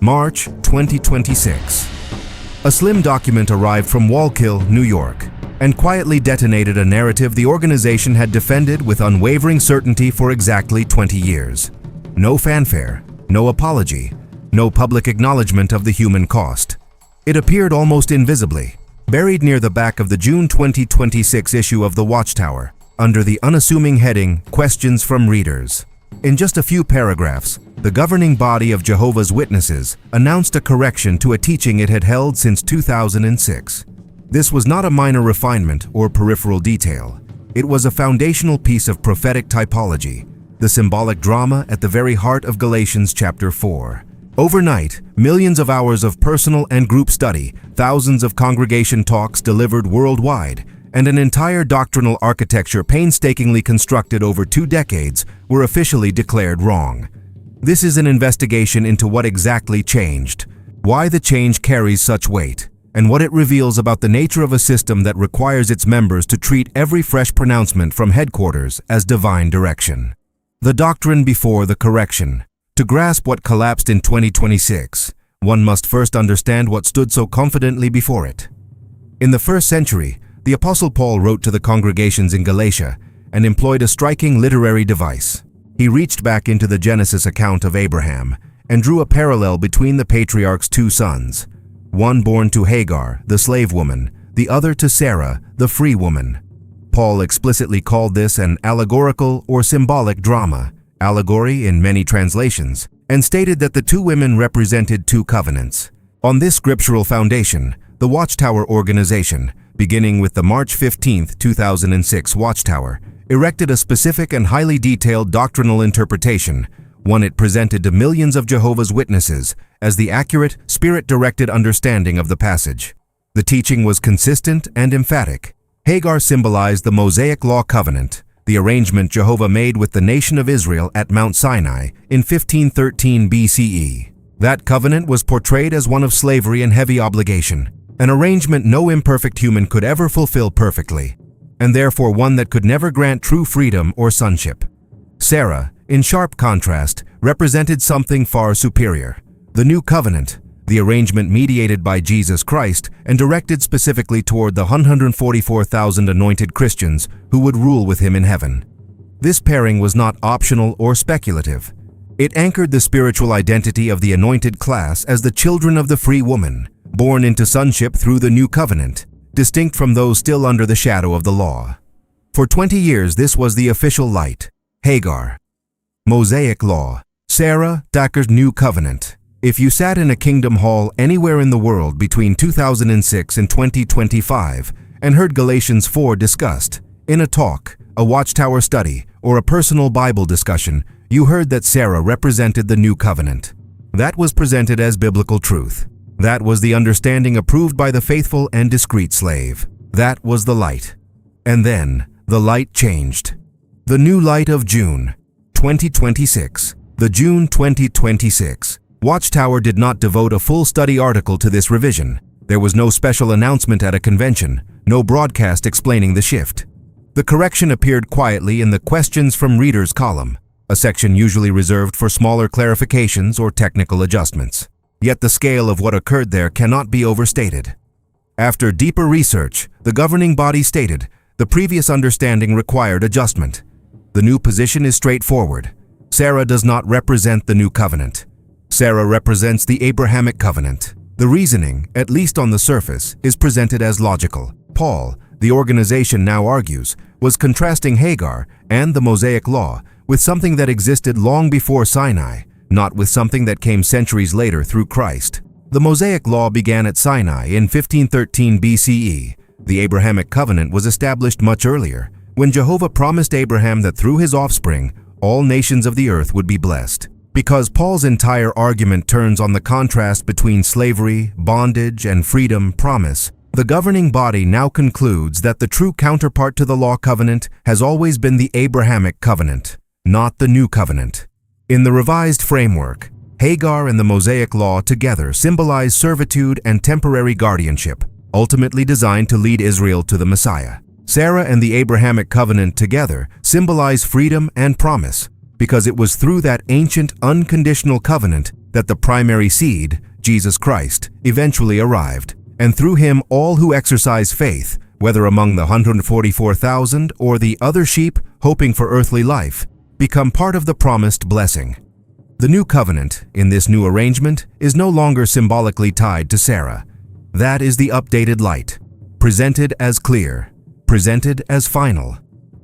March 2026. A slim document arrived from Wallkill, New York, and quietly detonated a narrative the organization had defended with unwavering certainty for exactly 20 years. No fanfare, no apology, no public acknowledgement of the human cost. It appeared almost invisibly, buried near the back of the June 2026 issue of the Watchtower, under the unassuming heading, Questions from Readers. In just a few paragraphs, the governing body of Jehovah's Witnesses announced a correction to a teaching it had held since 2006. This was not a minor refinement or peripheral detail. It was a foundational piece of prophetic typology, the symbolic drama at the very heart of Galatians chapter 4. Overnight, millions of hours of personal and group study, thousands of congregation talks delivered worldwide, and an entire doctrinal architecture painstakingly constructed over 2 decades were officially declared wrong. This is an investigation into what exactly changed, why the change carries such weight, and what it reveals about the nature of a system that requires its members to treat every fresh pronouncement from headquarters as divine direction. The doctrine before the correction. To grasp what collapsed in 2026, one must first understand what stood so confidently before it. In the first century, the Apostle Paul wrote to the congregations in Galatia and employed a striking literary device. He reached back into the Genesis account of Abraham and drew a parallel between the patriarch's 2 sons, one born to Hagar, the slave woman, the other to Sarah, the free woman. Paul explicitly called this an allegorical or symbolic drama, allegory in many translations, and stated that the 2 women represented 2 covenants. On this scriptural foundation, the Watchtower organization, beginning with the March 15, 2006 Watchtower, erected a specific and highly detailed doctrinal interpretation, one it presented to millions of Jehovah's Witnesses as the accurate, spirit-directed understanding of the passage. The teaching was consistent and emphatic. Hagar symbolized the Mosaic Law covenant, the arrangement Jehovah made with the nation of Israel at Mount Sinai in 1513 BCE. That covenant was portrayed as one of slavery and heavy obligation, an arrangement no imperfect human could ever fulfill perfectly, and therefore one that could never grant true freedom or sonship. Sarah, in sharp contrast, represented something far superior. The new covenant, the arrangement mediated by Jesus Christ and directed specifically toward the 144,000 anointed Christians who would rule with him in heaven. This pairing was not optional or speculative. It anchored the spiritual identity of the anointed class as the children of the free woman, born into sonship through the new covenant, distinct from those still under the shadow of the law. For 20 years this was the official light. Hagar. Mosaic Law. Sarah, Dakar's New Covenant. If you sat in a kingdom hall anywhere in the world between 2006 and 2025 and heard Galatians 4 discussed, in a talk, a Watchtower study, or a personal Bible discussion, you heard that Sarah represented the New Covenant. That was presented as biblical truth. That was the understanding approved by the faithful and discreet slave. That was the light. And then, the light changed. The new light of June 2026. The June 2026 Watchtower did not devote a full study article to this revision. There was no special announcement at a convention, no broadcast explaining the shift. The correction appeared quietly in the Questions from Readers column, a section usually reserved for smaller clarifications or technical adjustments. Yet the scale of what occurred there cannot be overstated. After deeper research, the governing body stated, the previous understanding required adjustment. The new position is straightforward. Sarah does not represent the new covenant. Sarah represents the Abrahamic covenant. The reasoning, at least on the surface, is presented as logical. Paul, the organization now argues, was contrasting Hagar and the Mosaic Law with something that existed long before Sinai, not with something that came centuries later through Christ. The Mosaic Law began at Sinai in 1513 BCE. The Abrahamic covenant was established much earlier, when Jehovah promised Abraham that through his offspring, all nations of the earth would be blessed. Because Paul's entire argument turns on the contrast between slavery, bondage, and freedom promise, the governing body now concludes that the true counterpart to the law covenant has always been the Abrahamic covenant, not the new covenant. In the revised framework, Hagar and the Mosaic Law together symbolize servitude and temporary guardianship, ultimately designed to lead Israel to the Messiah. Sarah and the Abrahamic covenant together symbolize freedom and promise, because it was through that ancient unconditional covenant that the primary seed, Jesus Christ, eventually arrived, and through him all who exercise faith, whether among the 144,000 or the other sheep hoping for earthly life, become part of the promised blessing. The new covenant, in this new arrangement, is no longer symbolically tied to Sarah. That is the updated light, presented as clear, presented as final,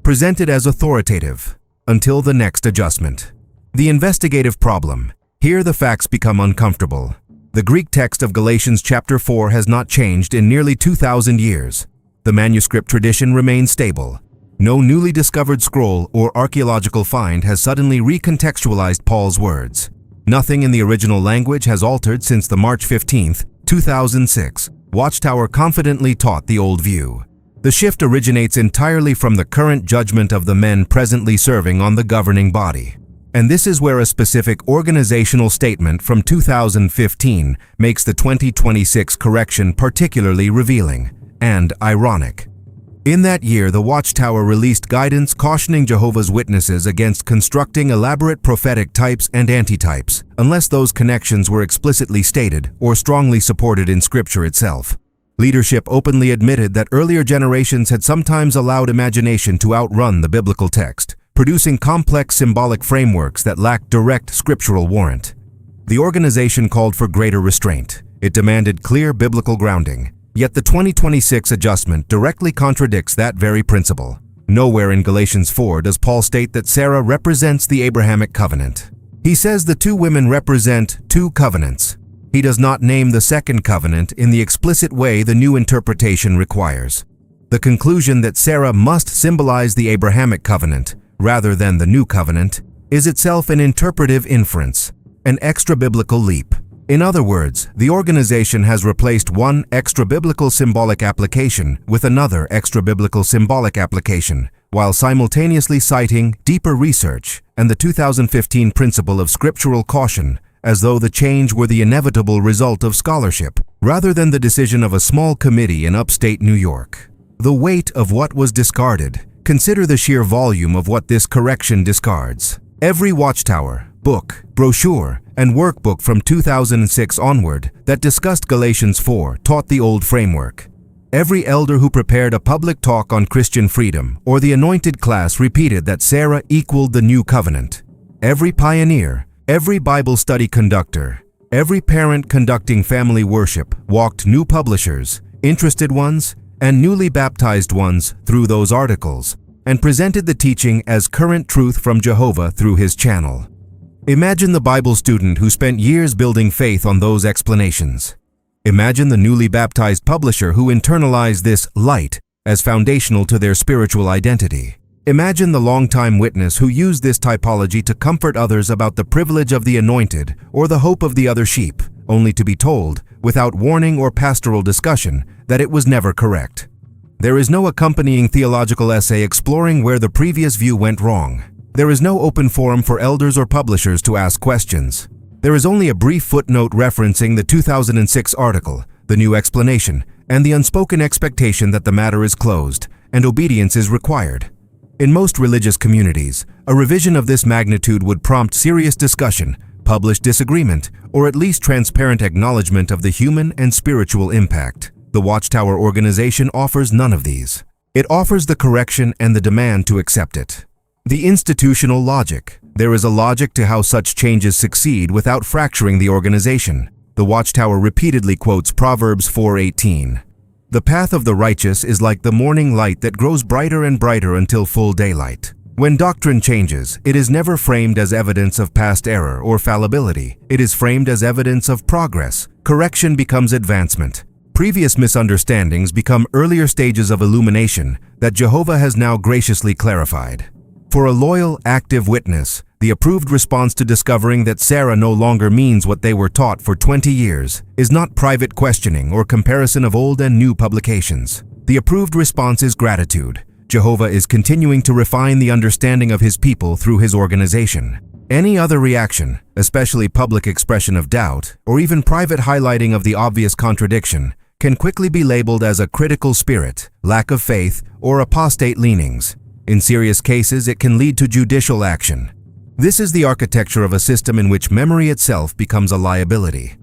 presented as authoritative, until the next adjustment. The investigative problem. Here the facts become uncomfortable. The Greek text of Galatians chapter 4 has not changed in nearly 2,000 years. The manuscript tradition remains stable. No newly discovered scroll or archaeological find has suddenly recontextualized Paul's words. Nothing in the original language has altered since the March 15, 2006, Watchtower confidently taught the old view. The shift originates entirely from the current judgment of the men presently serving on the governing body. And this is where a specific organizational statement from 2015 makes the 2026 correction particularly revealing and ironic. In that year, the Watchtower released guidance cautioning Jehovah's Witnesses against constructing elaborate prophetic types and antitypes, unless those connections were explicitly stated or strongly supported in Scripture itself. Leadership openly admitted that earlier generations had sometimes allowed imagination to outrun the biblical text, producing complex symbolic frameworks that lacked direct scriptural warrant. The organization called for greater restraint. It demanded clear biblical grounding. Yet the 2026 adjustment directly contradicts that very principle. Nowhere in Galatians 4 does Paul state that Sarah represents the Abrahamic covenant. He says the two women represent two covenants. He does not name the second covenant in the explicit way the new interpretation requires. The conclusion that Sarah must symbolize the Abrahamic covenant rather than the new covenant is itself an interpretive inference, an extra-biblical leap. In other words, the organization has replaced one extra-biblical symbolic application with another extra-biblical symbolic application, while simultaneously citing deeper research and the 2015 principle of scriptural caution, as though the change were the inevitable result of scholarship, rather than the decision of a small committee in upstate New York. The weight of what was discarded. Consider the sheer volume of what this correction discards. Every Watchtower, book, brochure, and workbook from 2006 onward that discussed Galatians 4 taught the old framework. Every elder who prepared a public talk on Christian freedom or the anointed class repeated that Sarah equaled the new covenant. Every pioneer, every Bible study conductor, every parent conducting family worship walked new publishers, interested ones, and newly baptized ones through those articles and presented the teaching as current truth from Jehovah through his channel. Imagine the Bible student who spent years building faith on those explanations. Imagine the newly baptized publisher who internalized this light as foundational to their spiritual identity. Imagine the longtime witness who used this typology to comfort others about the privilege of the anointed or the hope of the other sheep, only to be told, without warning or pastoral discussion, that it was never correct. There is no accompanying theological essay exploring where the previous view went wrong. There is no open forum for elders or publishers to ask questions. There is only a brief footnote referencing the 2006 article, the new explanation, and the unspoken expectation that the matter is closed and obedience is required. In most religious communities, a revision of this magnitude would prompt serious discussion, published disagreement, or at least transparent acknowledgement of the human and spiritual impact. The Watchtower organization offers none of these. It offers the correction and the demand to accept it. The institutional logic. There is a logic to how such changes succeed without fracturing the organization. The Watchtower repeatedly quotes Proverbs 4:18. The path of the righteous is like the morning light that grows brighter and brighter until full daylight. When doctrine changes, it is never framed as evidence of past error or fallibility. It is framed as evidence of progress. Correction becomes advancement. Previous misunderstandings become earlier stages of illumination that Jehovah has now graciously clarified. For a loyal, active witness, the approved response to discovering that Sarah no longer means what they were taught for 20 years is not private questioning or comparison of old and new publications. The approved response is gratitude. Jehovah is continuing to refine the understanding of his people through his organization. Any other reaction, especially public expression of doubt, or even private highlighting of the obvious contradiction, can quickly be labeled as a critical spirit, lack of faith, or apostate leanings. In serious cases, it can lead to judicial action. This is the architecture of a system in which memory itself becomes a liability.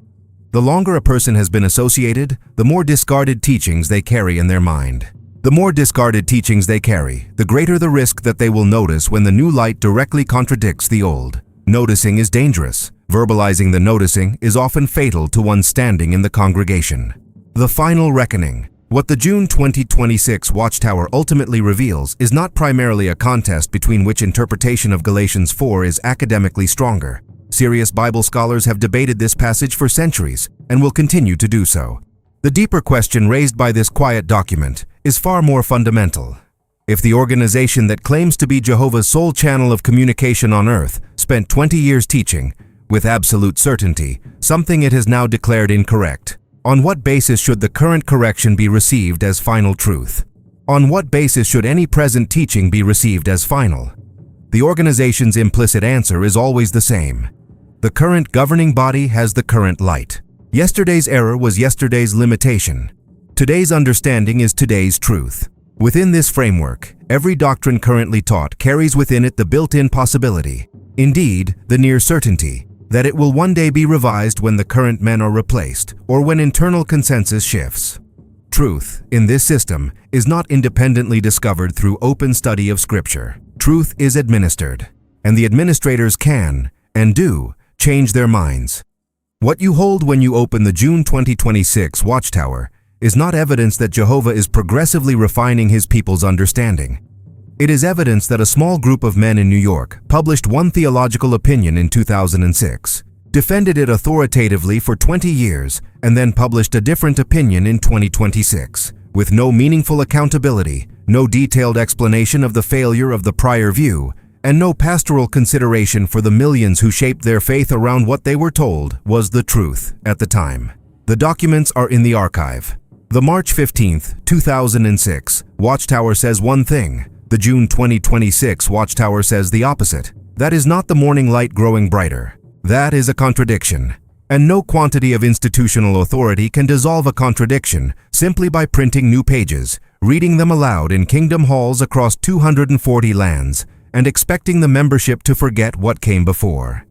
The longer a person has been associated, the more discarded teachings they carry in their mind. The more discarded teachings they carry, the greater the risk that they will notice when the new light directly contradicts the old. Noticing is dangerous. Verbalizing the noticing is often fatal to one's standing in the congregation. The final reckoning. What the June 2026 Watchtower ultimately reveals is not primarily a contest between which interpretation of Galatians 4 is academically stronger. Serious Bible scholars have debated this passage for centuries and will continue to do so. The deeper question raised by this quiet document is far more fundamental. If the organization that claims to be Jehovah's sole channel of communication on earth spent 20 years teaching, with absolute certainty, something it has now declared incorrect, on what basis should the current correction be received as final truth? On what basis should any present teaching be received as final? The organization's implicit answer is always the same. The current governing body has the current light. Yesterday's error was yesterday's limitation. Today's understanding is today's truth. Within this framework, every doctrine currently taught carries within it the built-in possibility, indeed, the near certainty, that it will one day be revised when the current men are replaced or when internal consensus shifts. Truth, in this system, is not independently discovered through open study of Scripture. Truth is administered, and the administrators can, and do, change their minds. What you hold when you open the June 2026 Watchtower is not evidence that Jehovah is progressively refining his people's understanding. It is evidence that a small group of men in New York published one theological opinion in 2006, defended it authoritatively for 20 years, and then published a different opinion in 2026, with no meaningful accountability, no detailed explanation of the failure of the prior view, and no pastoral consideration for the millions who shaped their faith around what they were told was the truth at the time. The documents are in the archive. The March 15, 2006 Watchtower says one thing. The June 2026 Watchtower says the opposite. That is not the morning light growing brighter. That is a contradiction. And no quantity of institutional authority can dissolve a contradiction simply by printing new pages, reading them aloud in kingdom halls across 240 lands, and expecting the membership to forget what came before.